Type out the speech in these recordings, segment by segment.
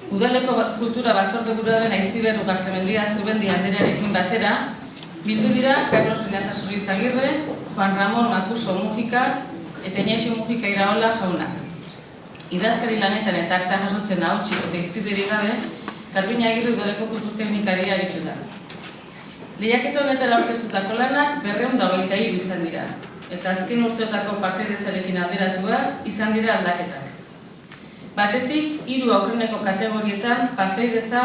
Udaleko kultura batzordeburuaren Aitziber Ugartemendia Zubendi Anderearekin batera, bildu dira Carlos Linaza Zurrizagirre, Juan Ramón Makuso Mujika eta Inaxio Mujika Iraola jaunak. Idazkari lanetan eta akta jasotzen ahotsik eta izpideri gabe, Karbiña Agirre udaleko kulturteknikaria aritu da. Lehiaketa honetara aurkeztutako lanak 223 izan dira, eta azken urteotako partaidetzarekin alderatuaz izan dira aldaketak. Batetik, 3 aurreneko kategorietan partaidetza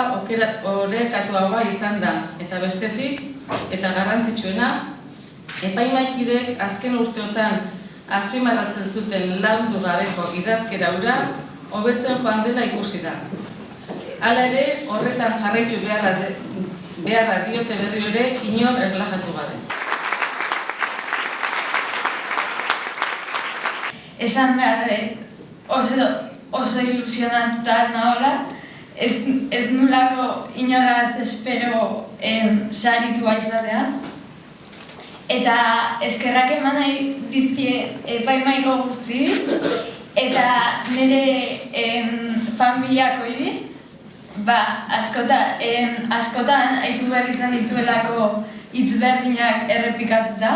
orekatuagoa izan da, eta bestetik, eta garrantzitsuena, epaimaikidek azken urteotan azpimarratzen zuten landu gabeko idazkera hura hobetzen joan dela ikusi da. Hala ere, horretan jarraitu beharra diote berriro ere inor erlajatu gabe. Esan behar dut, oso ilusionatuta nagoela, ez nulako inoraz espero saritua izatea. Eta eskerrak eman nahi dizkie epaimaiko guzti, eta nire familiakoidi, askotan haitu behar izan dituelako hitz berdinak errepikatuta.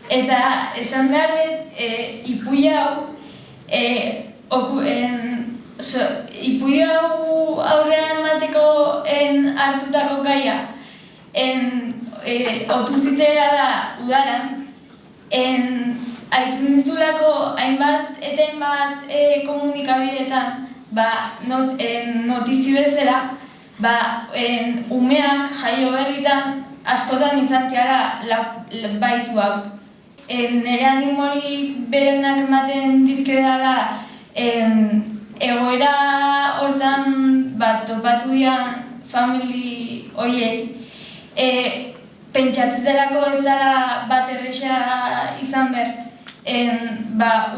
Eta esan behar dut, ipuia hau aurrean emateko hartutako gaia otu zitzera da udaran, haitu nitulako hainbat eta hainbat komunikabideetan notizio bezala, umeak jaio berritan askotan izan tiara baitu hau. Nire animori berenak ematen dizkedala egoera hortan topatu dian famili horiei. Pentsatzetelako ez dela bat erresa izan behar,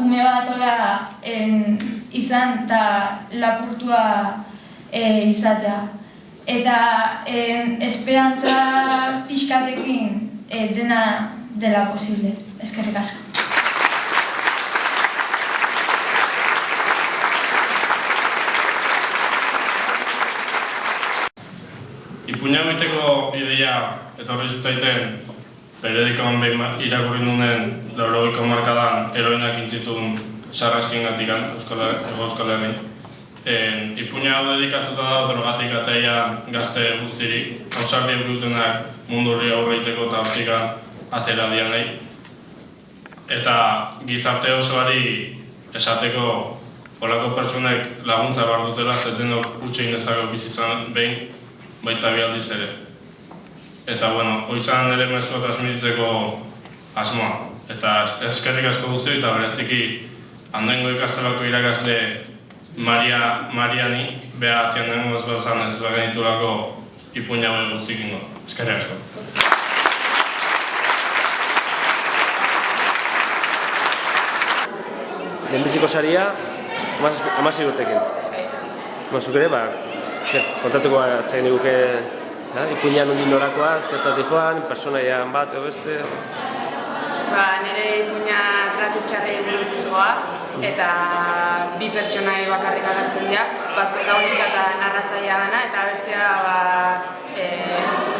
ume bat hola izan eta lapurtua izatea. Eta esperantza pixkatekin dena dela posible. Eskerrik asko. Ipuina egiteko ideia etorri zitzaiten periodikoan irakurri nunen 80ko markadan eroinak intzitun sarraskingatik Euskal Herri. Ipuina hau dedikatuta da drogatik ataia gazte guztiri, hausarri egutunak mundurri aurreiteko eta hortikan atera dianei. Eta gizarte osoari esateko holako pertsonek laguntza behar dutela, zetenok utxein ezagok bizitzan behin, baita bialdiz ere. Eta, hoizan ere mezua transmititzeko asmoa. Eta eskerrik asko guzti eta bereziki handengo ikastelako irakasle Mariani beha atzian dengo ez behar ez behar genitulako ipuina hori guztikingo. Eskerrik asko. Lehenbiziko saria, 16 urtekin. Zuk ere, kontatuko zein eguke ipuinan ondin norakoa, zertaz dihoan, personaian bat edo beste? Nire ipuina tratu txarrei buruz dihoa, eta 2 pertsonai bakarrik agertzen dira, bat protagonista eta narratzailea dena, eta bestea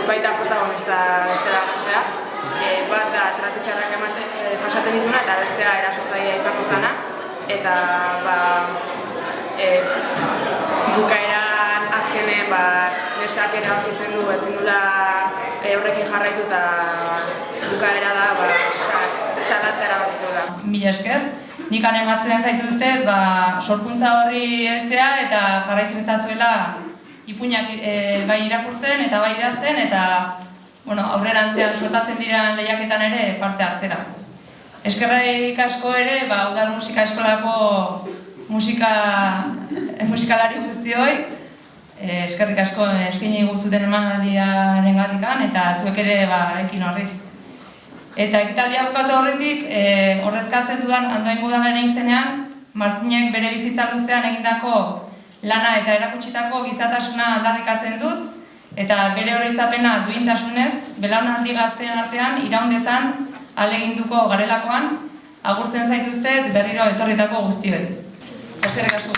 baita protagonista bestela agertzea. Bat da tratu txarrak jasaten dituna eta bestea erasotzailea izango zana. Eta bukaeran azkenen neskak erabakitzen du ezin dula horrekin jarraitu eta bukaera da salatzea erabakitzen dula. Mila esker, nik animatzen zaituztet sorkuntza horri heltzea eta jarraitu ezazuela ipuinak bai irakurtzen eta bai idazten eta aurrerantzean sortatzen diren lehiaketan ere parte hartzera. Eskerrik asko ere, Udal Musika Eskolako musikalari guztioi. Eskerrik asko eskaini guztuten emanaldiaren gatikan eta zuek ere ekin horri. Eta ekitaldia bukatu horretik, ordezkatzen dudan Andoain Udalaren izenean, Martinek bere bizitza luzean egindako lana eta erakutsitako gizatasuna aldarrikatzen dut, eta bere oroitzapena duintasunez, belaunaldi gazteen artean iraun dezan ahaleginduko garelakoan, agurtzen zaituztet berriro etorritako guztioi. Eskerrik asko.